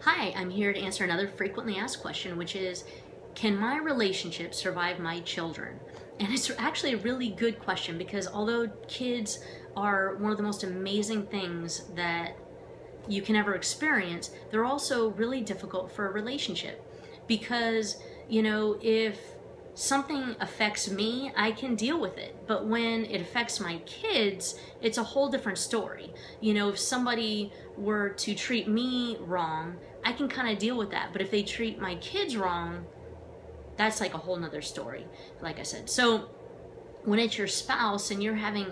Hi, I'm here to answer another frequently asked question, which is, can my relationship survive my children? And it's actually a really good question because although kids are one of the most amazing things that you can ever experience, they're also really difficult for a relationship because, if something affects me, I can deal with it. But when it affects my kids, it's a whole different story. If somebody were to treat me wrong, I can kind of deal with that. But if they treat my kids wrong, that's like a whole nother story, like I said. So when it's your spouse and you're having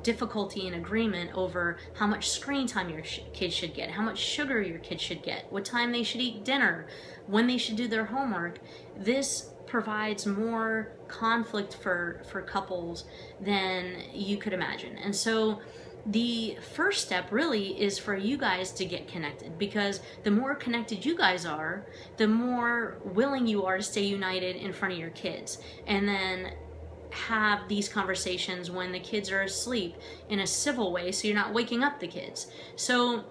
difficulty in agreement over how much screen time your kids should get, how much sugar your kids should get, what time they should eat dinner, when they should do their homework, this provides more conflict for couples than you could imagine. And so the first step really is for you guys to get connected, because the more connected you guys are, the more willing you are to stay united in front of your kids. And then have these conversations when the kids are asleep in a civil way, so you're not waking up the kids. So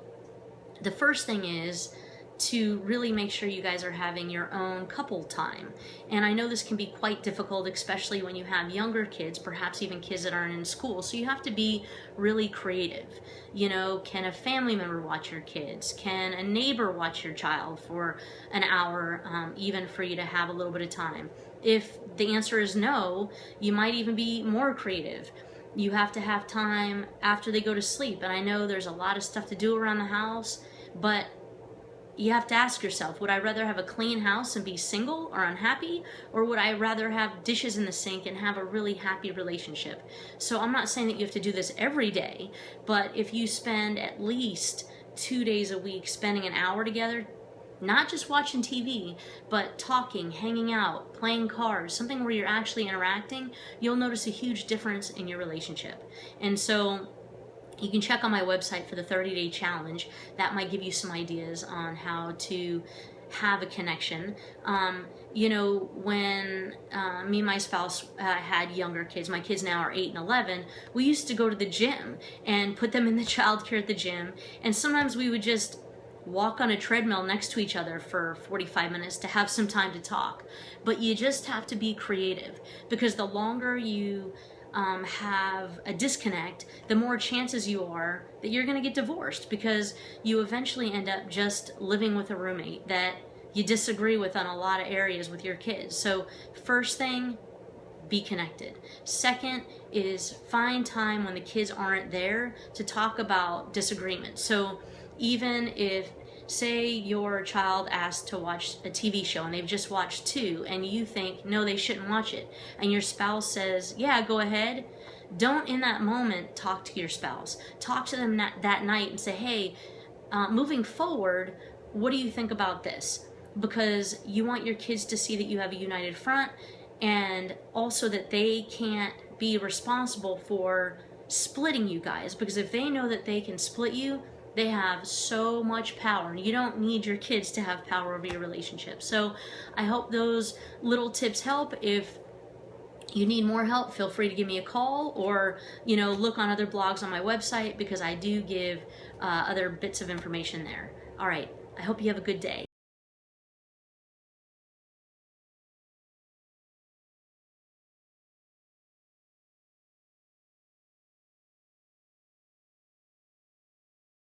the first thing is to really make sure you guys are having your own couple time. And I know this can be quite difficult, especially when you have younger kids, perhaps even kids that aren't in school. So you have to be really creative. Can a family member watch your kids? Can a neighbor watch your child for an hour, even for you to have a little bit of time? If the answer is no, you might even be more creative. You have to have time after they go to sleep. And I know there's a lot of stuff to do around the house, but you have to ask yourself, would I rather have a clean house and be single or unhappy? Or would I rather have dishes in the sink and have a really happy relationship? So I'm not saying that you have to do this every day, but if you spend at least 2 days a week spending an hour together, not just watching TV, but talking, hanging out, playing cards, something where you're actually interacting, you'll notice a huge difference in your relationship. And so you can check on my website for the 30-day challenge. That might give you some ideas on how to have a connection. When me and my spouse had younger kids, my kids now are 8 and 11, we used to go to the gym and put them in the childcare at the gym. And sometimes we would just walk on a treadmill next to each other for 45 minutes to have some time to talk. But you just have to be creative, because the longer you have a disconnect, the more chances you are that you're going to get divorced, because you eventually end up just living with a roommate that you disagree with on a lot of areas with your kids. So first thing, be connected. Second is find time when the kids aren't there to talk about disagreements. So even if, say, your child asked to watch a TV show and they've just watched 2 and you think, no, they shouldn't watch it, and your spouse says, yeah, go ahead, don't in that moment talk to your spouse. Talk to them that night and say, hey, moving forward, what do you think about this? Because you want your kids to see that you have a united front, and also that they can't be responsible for splitting you guys, because if they know that they can split you, they have so much power, and you don't need your kids to have power over your relationship. So I hope those little tips help. If you need more help, feel free to give me a call, or look on other blogs on my website, because I do give other bits of information there. All right, I hope you have a good day.